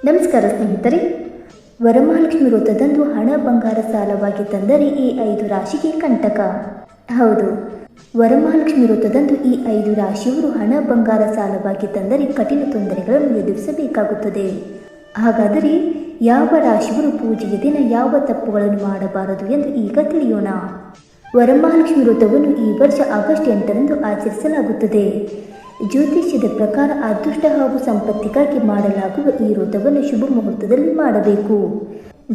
ನಮಸ್ಕಾರ ಸ್ನೇಹಿತರೆ. ವರಮಹಾಲಕ್ಷ್ಮಿ ವ್ರತದಂದು ಹಣ ಬಂಗಾರ ಸಾಲವಾಗಿ ತಂದರೆ ಈ 5 ರಾಶಿಗೆ ಕಂಟಕ. ಹೌದು, ವರಮಹಾಲಕ್ಷ್ಮಿ ವ್ರತದಂದು ಈ 5 ರಾಶಿಯವರು ಹಣ ಬಂಗಾರ ಸಾಲವಾಗಿ ತಂದರೆ ಕಠಿಣ ತೊಂದರೆಗಳನ್ನು ಎದುರಿಸಬೇಕಾಗುತ್ತದೆ. ಹಾಗಾದರೆ ಯಾವ ರಾಶಿಯವರು ಪೂಜೆಯ ದಿನ ಯಾವ ತಪ್ಪುಗಳನ್ನು ಮಾಡಬಾರದು ಎಂದು ಈಗ ತಿಳಿಯೋಣ. ವರಮಹಾಲಕ್ಷ್ಮಿ ವ್ರತವನ್ನು ಈ ವರ್ಷ ಆಗಸ್ಟ್ 8ರಂದು ಆಚರಿಸಲಾಗುತ್ತದೆ. ಜ್ಯೋತಿಷ್ಯದ ಪ್ರಕಾರ ಅದೃಷ್ಟ ಹಾಗೂ ಸಂಪತ್ತಿಗಾಗಿ ಮಾಡಲಾಗುವ ಈ ವ್ರತವನ್ನು ಶುಭ ಮುಹೂರ್ತದಲ್ಲಿ ಮಾಡಬೇಕು.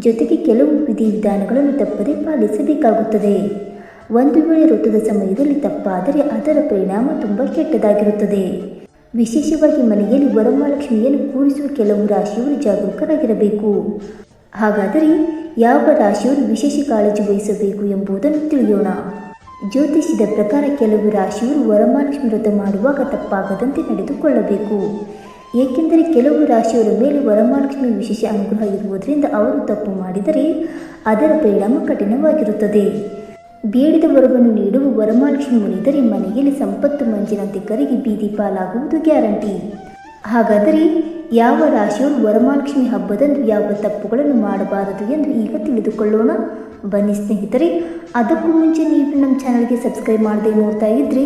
ಜೊತೆಗೆ ಕೆಲವು ವಿಧಿವಿಧಾನಗಳನ್ನು ತಪ್ಪದೇ ಪಾಲಿಸಬೇಕಾಗುತ್ತದೆ. ಒಂದು ವೇಳೆ ವ್ರತದ ಸಮಯದಲ್ಲಿ ತಪ್ಪಾದರೆ ಅದರ ಪರಿಣಾಮ ತುಂಬ ಕೆಟ್ಟದಾಗಿರುತ್ತದೆ. ವಿಶೇಷವಾಗಿ ಮನೆಯಲ್ಲಿ ವರಮಹಾಲಕ್ಷ್ಮಿಯನ್ನು ಕೂರಿಸುವ ಕೆಲವು ರಾಶಿಯವರು ಜಾಗರೂಕರಾಗಿರಬೇಕು. ಹಾಗಾದರೆ ಯಾವ ರಾಶಿಯವರು ವಿಶೇಷ ಕಾಳಜಿ ವಹಿಸಬೇಕು ಎಂಬುದನ್ನು ತಿಳಿಯೋಣ. ಜ್ಯೋತಿಷ್ಯದ ಪ್ರಕಾರ ಕೆಲವು ರಾಶಿಯವರು ವರಮಹಾಲಕ್ಷ್ಮಿ ವ್ರತ ಮಾಡುವಾಗ ತಪ್ಪಾಗದಂತೆ ನಡೆದುಕೊಳ್ಳಬೇಕು. ಏಕೆಂದರೆ ಕೆಲವು ರಾಶಿಯವರ ಮೇಲೆ ವರಮಹಾಲಕ್ಷ್ಮಿ ವಿಶೇಷ ಅನುಗ್ರಹ ಇರುವುದರಿಂದ ಅವರು ತಪ್ಪು ಮಾಡಿದರೆ ಅದರ ಪರಿಣಾಮ ಕಠಿಣವಾಗಿರುತ್ತದೆ. ಬೇಡಿದ ವರವನ್ನು ನೀಡುವ ವರಮಹಾಲಕ್ಷ್ಮಿ ಮುನಿದರೆ ಮನೆಯಲ್ಲಿ ಸಂಪತ್ತು ಮಂಜಿನಂತೆ ಕರಗಿ ಬೀದಿ ಪಾಲಾಗುವುದು ಗ್ಯಾರಂಟಿ. ಹಾಗಾದರೆ ಯಾವ ರಾಶಿಯವರು ವರಮಹಾಲಕ್ಷ್ಮಿ ಹಬ್ಬದಂದು ಯಾವ ತಪ್ಪುಗಳನ್ನು ಮಾಡಬಾರದು ಎಂದು ಈಗ ತಿಳಿದುಕೊಳ್ಳೋಣ. ಬನ್ನಿ ಸ್ನೇಹಿತರೆ. ಅದಕ್ಕೂ ಮುಂಚೆ ನೀವು ನಮ್ಮ ಚಾನಲ್ಗೆ ಸಬ್ಸ್ಕ್ರೈಬ್ ಮಾಡದೆ ನೋಡ್ತಾ ಇದ್ದರೆ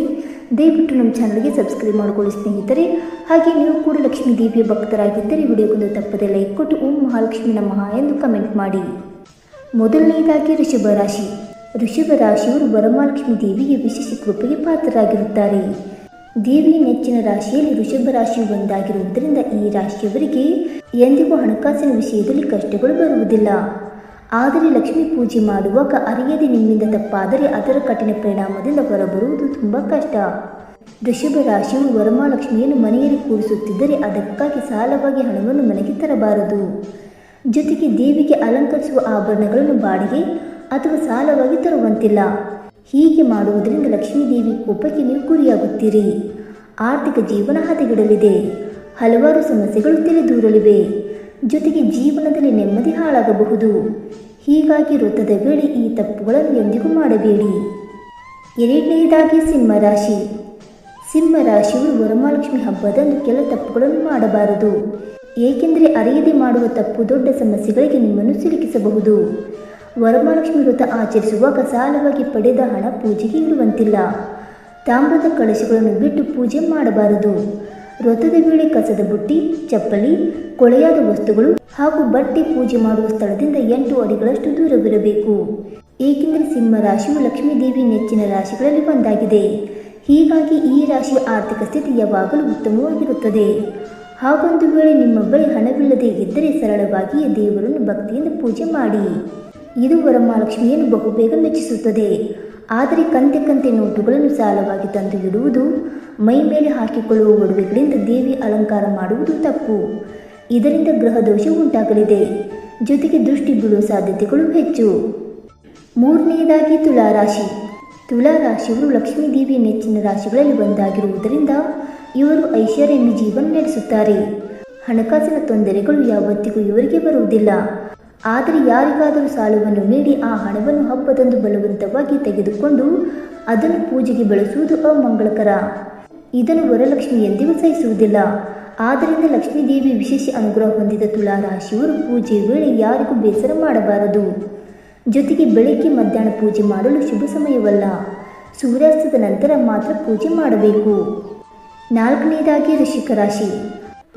ದಯವಿಟ್ಟು ನಮ್ಮ ಚಾನಲ್ಗೆ ಸಬ್ಸ್ಕ್ರೈಬ್ ಮಾಡಿಕೊಳ್ಳಿ ಸ್ನೇಹಿತರೆ. ಹಾಗೆ ನೀವು ಕೂಡ ಲಕ್ಷ್ಮೀ ದೇವಿಯ ಭಕ್ತರಾಗಿದ್ದರೆ ವಿಡಿಯೋಗೊಂದು ತಪ್ಪದೆ ಲೈಕ್ ಕೊಟ್ಟು ಓಂ ಮಹಾಲಕ್ಷ್ಮಿ ನಮಃ ಎಂದು ಕಮೆಂಟ್ ಮಾಡಿ. ಮೊದಲನೆಯದಾಗಿ ಋಷಭ ರಾಶಿ. ಋಷಭ ರಾಶಿಯವರು ವರಮಹಾಲಕ್ಷ್ಮಿ ದೇವಿಗೆ ವಿಶೇಷ ಕೃಪೆಗೆ ಪಾತ್ರರಾಗಿರುತ್ತಾರೆ. ದೇವಿಯ ನೆಚ್ಚಿನ ರಾಶಿಯಲ್ಲಿ ಋಷಭ ರಾಶಿಯು ಒಂದಾಗಿರುವುದರಿಂದ ಈ ರಾಶಿಯವರಿಗೆ ಎಂದಿಗೂ ಹಣಕಾಸಿನ ವಿಷಯದಲ್ಲಿ ಕಷ್ಟಗಳು ಬರುವುದಿಲ್ಲ. ಆದರೆ ಲಕ್ಷ್ಮೀ ಪೂಜೆ ಮಾಡುವಾಗ ಅರಿಯದೆ ನಿಮ್ಮಿಂದ ತಪ್ಪಾದರೆ ಅದರ ಕಠಿಣ ಪರಿಣಾಮದಿಂದ ಹೊರಬರುವುದು ತುಂಬ ಕಷ್ಟ. ಋಷಭ ರಾಶಿಯು ವರಮಹಾಲಕ್ಷ್ಮಿಯನ್ನು ಮನೆಯಲ್ಲಿ ಕೂರಿಸುತ್ತಿದ್ದರೆ ಅದಕ್ಕಾಗಿ ಸಾಲವಾಗಿ ಹಣವನ್ನು ಮನೆಗೆ ತರಬಾರದು. ಜೊತೆಗೆ ದೇವಿಗೆ ಅಲಂಕರಿಸುವ ಆಭರಣಗಳನ್ನು ಬಾಡಿಗೆ ಅಥವಾ ಸಾಲವಾಗಿ ತರುವಂತಿಲ್ಲ. ಹೀಗೆ ಮಾಡುವುದರಿಂದ ಲಕ್ಷ್ಮೀ ದೇವಿ ಕೋಪಕ್ಕೆ ನೀವು ಗುರಿಯಾಗುತ್ತೀರಿ. ಆರ್ಥಿಕ ಜೀವನ ಹದಗೆಡಲಿದೆ. ಹಲವಾರು ಸಮಸ್ಯೆಗಳು ತಲೆದೂರಲಿವೆ. ಜೊತೆಗೆ ಜೀವನದಲ್ಲಿ ನೆಮ್ಮದಿ ಹಾಳಾಗಬಹುದು. ಹೀಗಾಗಿ ವ್ರತದ ವೇಳೆ ಈ ತಪ್ಪುಗಳನ್ನು ಎಂದಿಗೂ ಮಾಡಬೇಡಿ. ಎರಡನೆಯದಾಗಿ ಸಿಂಹರಾಶಿ. ಸಿಂಹರಾಶಿಯವರು ವರಮಹಾಲಕ್ಷ್ಮಿ ಹಬ್ಬದಂದು ಕೆಲ ತಪ್ಪುಗಳನ್ನು ಮಾಡಬಾರದು. ಏಕೆಂದರೆ ಅರಿಯದೆ ಮಾಡುವ ತಪ್ಪು ದೊಡ್ಡ ಸಮಸ್ಯೆಗಳಿಗೆ ನಿಮ್ಮನ್ನು ಸಿಲುಕಿಸಬಹುದು. ವರಮಹಾಲಕ್ಷ್ಮಿ ವ್ರತ ಆಚರಿಸುವಾಗ ಸಾಲವಾಗಿ ಪಡೆದ ಹಣ ಪೂಜೆಗೆ ಇಡುವಂತಿಲ್ಲ. ತಾಮ್ರದ ಕಳಶಗಳನ್ನು ಬಿಟ್ಟು ಪೂಜೆ ಮಾಡಬಾರದು. ವ್ರತದ ವೇಳೆ ಕಸದ ಬುಟ್ಟಿ, ಚಪ್ಪಲಿ, ಕೊಳೆಯಾದ ವಸ್ತುಗಳು ಹಾಗೂ ಬಟ್ಟೆ ಪೂಜೆ ಮಾಡುವ ಸ್ಥಳದಿಂದ 8 ಅಡಿಗಳಷ್ಟು ದೂರವಿರಬೇಕು. ಏಕೆಂದರೆ ಸಿಂಹರಾಶಿಯು ಲಕ್ಷ್ಮೀ ದೇವಿ ನೆಚ್ಚಿನ ರಾಶಿಗಳಲ್ಲಿ ಒಂದಾಗಿದೆ. ಹೀಗಾಗಿ ಈ ರಾಶಿಯ ಆರ್ಥಿಕ ಸ್ಥಿತಿ ಯಾವಾಗಲೂ ಉತ್ತಮವಾಗಿರುತ್ತದೆ. ಹಾಗೊಂದು ವೇಳೆ ನಿಮ್ಮ ಬಳಿ ಹಣವಿಲ್ಲದೆ ಇದ್ದರೆ ಸರಳವಾಗಿಯೇ ದೇವರನ್ನು ಭಕ್ತಿಯಿಂದ ಪೂಜೆ ಮಾಡಿ. ಇದು ವರಮಹಾಲಕ್ಷ್ಮಿಯನ್ನು ಬಹುಬೇಗ ಮೆಚ್ಚಿಸುತ್ತದೆ. ಆದರೆ ಕಂತೆ ನೋಟುಗಳನ್ನು ಸಾಲವಾಗಿ ತಂದು ಇಡುವುದು, ಮೈ ಮೇಲೆ ಹಾಕಿಕೊಳ್ಳುವ ಒಡವೆಗಳಿಂದ ದೇವಿ ಅಲಂಕಾರ ಮಾಡುವುದು ತಪ್ಪು. ಇದರಿಂದ ಗ್ರಹ ದೋಷ ಉಂಟಾಗಲಿದೆ. ಜೊತೆಗೆ ದೃಷ್ಟಿ ಬೀಳುವ ಸಾಧ್ಯತೆಗಳು ಹೆಚ್ಚು. ಮೂರನೆಯದಾಗಿ ತುಲಾರಾಶಿ. ತುಲಾರಾಶಿಯವರು ಲಕ್ಷ್ಮೀ ದೇವಿಯ ನೆಚ್ಚಿನ ರಾಶಿಗಳಲ್ಲಿ ಒಂದಾಗಿರುವುದರಿಂದ ಇವರು ಐಶ್ವರ್ಯಮಯ ಜೀವನ ನಡೆಸುತ್ತಾರೆ. ಹಣಕಾಸಿನ ತೊಂದರೆಗಳು ಯಾವತ್ತಿಗೂ ಇವರಿಗೆ ಬರುವುದಿಲ್ಲ. ಆದರೆ ಯಾರಿಗಾದರೂ ಸಾಲವನ್ನು ನೀಡಿ ಆ ಹಣವನ್ನು ಹಬ್ಬದಂದು ಬಲವಂತವಾಗಿ ತೆಗೆದುಕೊಂಡು ಅದನ್ನು ಪೂಜೆಗೆ ಬಳಸುವುದು ಅಮಂಗಳಕರ. ಇದನ್ನು ವರಲಕ್ಷ್ಮಿ ಎಂದಿಗೂ ಸಹಿಸುವುದಿಲ್ಲ. ಆದ್ದರಿಂದ ಲಕ್ಷ್ಮೀ ದೇವಿ ವಿಶೇಷ ಅನುಗ್ರಹ ಹೊಂದಿದ ತುಲಾರಾಶಿಯವರು ಪೂಜೆಯ ವೇಳೆ ಯಾರಿಗೂ ಬೇಸರ ಮಾಡಬಾರದು. ಜೊತೆಗೆ ಬೆಳಗ್ಗೆ ಮಧ್ಯಾಹ್ನ ಪೂಜೆ ಮಾಡಲು ಶುಭ ಸಮಯವಲ್ಲ. ಸೂರ್ಯಾಸ್ತದ ನಂತರ ಮಾತ್ರ ಪೂಜೆ ಮಾಡಬೇಕು. ನಾಲ್ಕನೆಯದಾಗಿ ವೃಶ್ಚಿಕ ರಾಶಿ.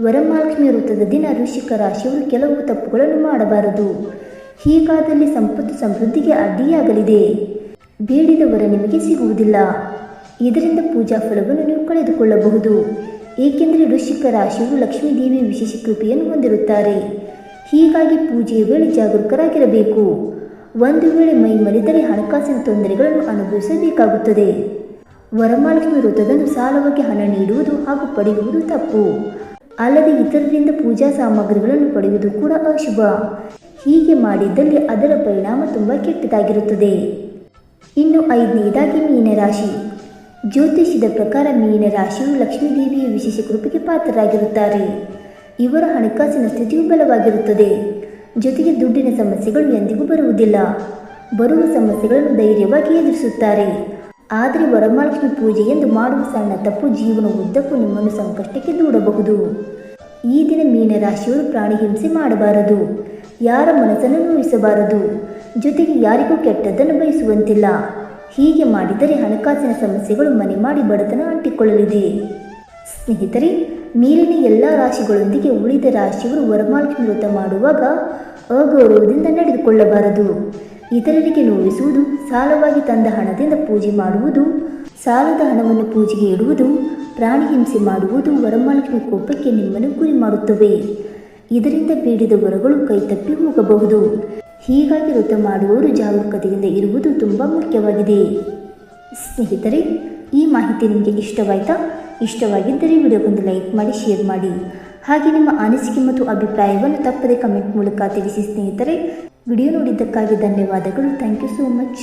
ವರಮಹಾಲಕ್ಷ್ಮಿ ವ್ರತದ ದಿನ ವೃಶ್ಚಿಕ ರಾಶಿಯವರು ಕೆಲವು ತಪ್ಪುಗಳನ್ನು ಮಾಡಬಾರದು. ಹೀಗಾದಲ್ಲಿ ಸಂಪತ್ತು ಸಮೃದ್ಧಿಗೆ ಅಡ್ಡಿಯಾಗಲಿದೆ. ಬೇಡಿದ ವರ ನಿಮಗೆ ಸಿಗುವುದಿಲ್ಲ. ಇದರಿಂದ ಪೂಜಾ ಫಲವನ್ನು ನೀವು ಕಳೆದುಕೊಳ್ಳಬಹುದು. ಏಕೆಂದರೆ ವೃಶ್ಚಿಕ ರಾಶಿಯವರು ಲಕ್ಷ್ಮೀ ದೇವಿಯ ವಿಶೇಷ ಕೃಪೆಯನ್ನು ಹೊಂದಿರುತ್ತಾರೆ. ಹೀಗಾಗಿ ಪೂಜೆಯ ವೇಳೆ ಜಾಗರೂಕರಾಗಿರಬೇಕು. ಒಂದು ವೇಳೆ ಮೈ ಮರೆತರೆ ಹಣಕಾಸಿನ ತೊಂದರೆಗಳನ್ನು ಅನುಭವಿಸಬೇಕಾಗುತ್ತದೆ. ವರಮಹಾಲಕ್ಷ್ಮಿ ವ್ರತದಂದು ಸಾಲವಾಗಿ ಹಣ ನೀಡುವುದು ಹಾಗೂ ಪಡೆಯುವುದು ತಪ್ಪು. ಅಲ್ಲದೆ ಇತರರಿಂದ ಪೂಜಾ ಸಾಮಗ್ರಿಗಳನ್ನು ಪಡೆಯುವುದು ಕೂಡ ಅಶುಭ. ಹೀಗೆ ಮಾಡಿದ್ದಲ್ಲಿ ಅದರ ಪರಿಣಾಮ ತುಂಬ ಕೆಟ್ಟದಾಗಿರುತ್ತದೆ. ಇನ್ನು 5ನೇದಾಗಿ ಮೀನರಾಶಿ. ಜ್ಯೋತಿಷ್ಯದ ಪ್ರಕಾರ ಮೀನರಾಶಿಯು ಲಕ್ಷ್ಮೀ ದೇವಿಯ ವಿಶೇಷ ಕೃಪೆಗೆ ಪಾತ್ರರಾಗಿರುತ್ತಾರೆ. ಇವರ ಹಣಕಾಸಿನ ಸ್ಥಿತಿಯು ಬಲವಾಗಿರುತ್ತದೆ. ಜೊತೆಗೆ ದುಡ್ಡಿನ ಸಮಸ್ಯೆಗಳು ಎಂದಿಗೂ ಬರುವುದಿಲ್ಲ. ಬರುವ ಸಮಸ್ಯೆಗಳನ್ನು ಧೈರ್ಯವಾಗಿ ಎದುರಿಸುತ್ತಾರೆ. ಆದರೆ ವರಮಹಾಲಕ್ಷ್ಮಿ ಪೂಜೆ ಎಂದು ಮಾಡುವ ಸಣ್ಣ ತಪ್ಪು ಜೀವನ ಉದ್ದಕ್ಕೂ ನಿಮ್ಮನ್ನು ಸಂಕಷ್ಟಕ್ಕೆ ದೂಡಬಹುದು. ಈ ದಿನ ಮೀನರಾಶಿಯವರು ಪ್ರಾಣಿ ಹಿಂಸೆ ಮಾಡಬಾರದು, ಯಾರ ಮನಸ್ಸನ್ನು ನೋಯಿಸಬಾರದು, ಜೊತೆಗೆ ಯಾರಿಗೂ ಕೆಟ್ಟದ್ದನ್ನು ಬಯಸುವಂತಿಲ್ಲ. ಹೀಗೆ ಮಾಡಿದರೆ ಹಣಕಾಸಿನ ಸಮಸ್ಯೆಗಳು ಮನೆ ಮಾಡಿ ಬಡತನ ಅಂಟಿಕೊಳ್ಳಲಿದೆ. ಸ್ನೇಹಿತರೆ, ಮೇಲಿನ ಎಲ್ಲ ರಾಶಿಗಳೊಂದಿಗೆ ಉಳಿದ ರಾಶಿಯವರು ವರಮಹಾಲಕ್ಷ್ಮಿ ವ್ರತ ಮಾಡುವಾಗ ಅಗೌರವದಿಂದ ನಡೆದುಕೊಳ್ಳಬಾರದು. ಇತರರಿಗೆ ನೋವಿಸುವುದು, ಸಾಲವಾಗಿ ತಂದ ಹಣದಿಂದ ಪೂಜೆ ಮಾಡುವುದು, ಸಾಲದ ಹಣವನ್ನು ಪೂಜೆಗೆ ಇಡುವುದು, ಪ್ರಾಣಿ ಹಿಂಸೆ ಮಾಡುವುದು ವರಮಹಾಲಕ್ಷ್ಮಿ ಕೋಪಕ್ಕೆ ನಿಮ್ಮನ್ನು ಗುರಿ ಮಾಡುತ್ತವೆ. ಇದರಿಂದ ಬೇಡಿದ ವರಗಳು ಕೈತಪ್ಪಿ ಹೋಗಬಹುದು. ಹೀಗಾಗಿ ವ್ರತ ಮಾಡುವವರು ಜಾಗರೂಕತೆಯಿಂದ ಇರುವುದು ತುಂಬ ಮುಖ್ಯವಾಗಿದೆ. ಸ್ನೇಹಿತರೆ, ಈ ಮಾಹಿತಿ ನಿಮಗೆ ಇಷ್ಟವಾಯಿತಾ? ಇಷ್ಟವಾಗಿದ್ದರೆ ವಿಡಿಯೋಗೊಂದು ಲೈಕ್ ಮಾಡಿ, ಶೇರ್ ಮಾಡಿ. ಹಾಗೆ ನಿಮ್ಮ ಅನಿಸಿಕೆ ಮತ್ತು ಅಭಿಪ್ರಾಯವನ್ನು ತಪ್ಪದೆ ಕಮೆಂಟ್ ಮೂಲಕ ತಿಳಿಸಿ. ಸ್ನೇಹಿತರೆ, ವಿಡಿಯೋ ನೋಡಿದ್ದಕ್ಕಾಗಿ ಧನ್ಯವಾದಗಳು. Thank you so much.